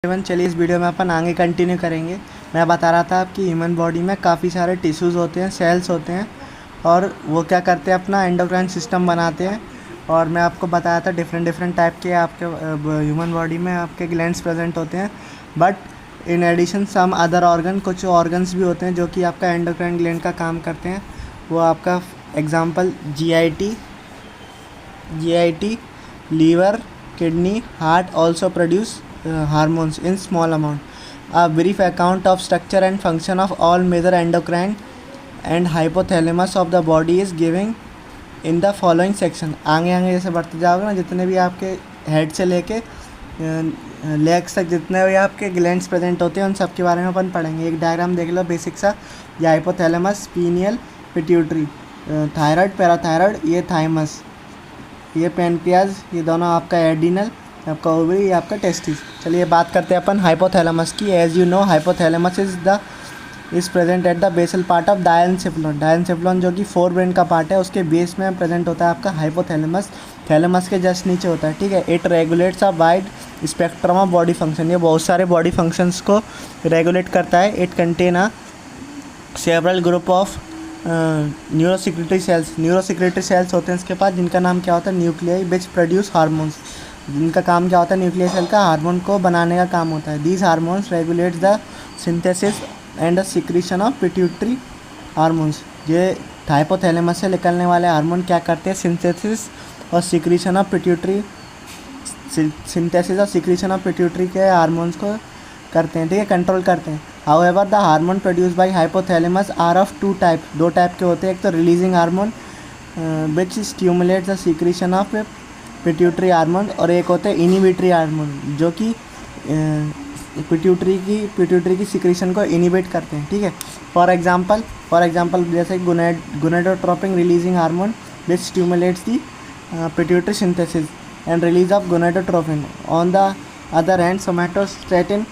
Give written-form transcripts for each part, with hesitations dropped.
चलिए इस वीडियो में अपन आगे कंटिन्यू करेंगे। मैं बता रहा था आपकी ह्यूमन बॉडी में काफ़ी सारे टिश्यूज़ होते हैं, सेल्स होते हैं और वो क्या करते हैं, अपना एंडोक्राइन सिस्टम बनाते हैं। और मैं आपको बताया था डिफरेंट डिफरेंट टाइप के आपके ह्यूमन बॉडी में आपके ग्लैंड्स प्रेजेंट होते हैं। But in addition some other organ, कुछ ऑर्गन्स भी होते हैं जो कि आपका एंडोक्राइन ग्लैंड का काम करते हैं। वो आपका example GIT, liver, kidney, heart also produce hormones in small amount. A brief account of structure and function of all major endocrine and hypothalamus of the body is given in the following section. आगे आगे जैसे बढ़ते जाओगे ना, जितने भी आपके head से लेके लेग्स तक जितने भी आपके ग्लैंड्स प्रेजेंट होते हैं उन सब के बारे में अपन पढ़ेंगे। एक डायग्राम देख लो बेसिक सा। ये hypothalamus, pineal, pituitary, thyroid, parathyroid, ये थाइमस, ये पेनक्रियाज, ये दोनों आपका एडिनल, आपका ओवरी, ये आपका टेस्टिस। चलिए बात करते हैं अपन हाइपोथैलेमस की। As you know hypothalamus is present at the basal part of diencephalon. Diencephalon जो कि फोर ब्रेन का पार्ट है, उसके बेस में प्रेजेंट होता है आपका हाइपोथैलेमस। थैलेमस के जस्ट नीचे होता है, ठीक है। It regulates a wide spectrum of body function. ये बहुत सारे बॉडी फंक्शंस को रेगुलेट करता है। It contain a several group of neurosecretory cells होते हैं इसके पास, जिनका नाम क्या होता है, न्यूक्लियाई, विच प्रोड्यूस हार्मोन्स। जिनका काम क्या होता है, न्यूक्लियर सेल का हार्मोन को बनाने का काम होता है। These hormones regulates the synthesis and the secretion of pituitary hormones. ये हाइपोथैलेमस से निकलने वाले हार्मोन क्या करते हैं, सिंथेसिस और सिक्रीशन ऑफ पिट्यूटरी के हार्मोन्स को करते हैं, ठीक है, कंट्रोल करते हैं। However the hormone produce by hypothalamus are of two type. दो टाइप के होते हैं। एक तो releasing hormone which stimulates the secretion of pituitary hormone, और एक होते हैं इनिबिटरी हार्मोन जो कि पिट्यूटरी की सिक्रीशन को इनिबिट करते हैं, ठीक है। फॉर एग्जांपल जैसे gonadotropin releasing hormone which stimulates the pituitary synthesis and release of gonadotropin. On the other hand somatostatin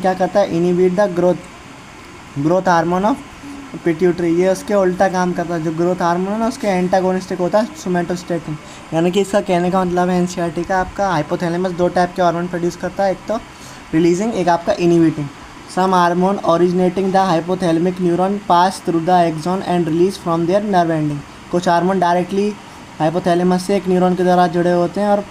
क्या करता है, inhibit the growth hormone of pituitary. ये उसके उल्टा काम करता है। जो ग्रोथ हार्मोन है ना, उसके एंटागोनिस्टिक होता है सोमेटोस्टेटिन। यानी कि इसका कहने का मतलब है एनसीईआरटी का, आपका हाइपोथैलेमस दो टाइप के हार्मोन प्रोड्यूस करता है, एक तो रिलीजिंग, एक आपका inhibiting. Some hormone originating the hypothalamic neuron pass through the axon and release from their nerve ending. कुछ हार्मोन डायरेक्टली हाइपोथैलेमस से एक न्यूरॉन के द्वारा जुड़े होते हैं और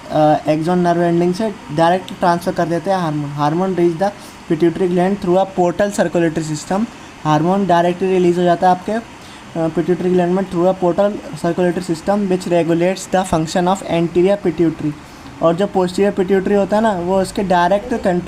एक्सॉन नर्व एंडिंग से डायरेक्ट ट्रांसफर कर देते हैं hormone reach the pituitary gland through a portal circulatory system. Hormone directly release हो जाता है आपके पिट्यूटरी ग्लैंड में through a portal circulatory system which regulates the function of anterior pituitary. और जो पोस्टीरियर पिट्यूटरी होता है ना, वो उसके डायरेक्ट कंट्रोल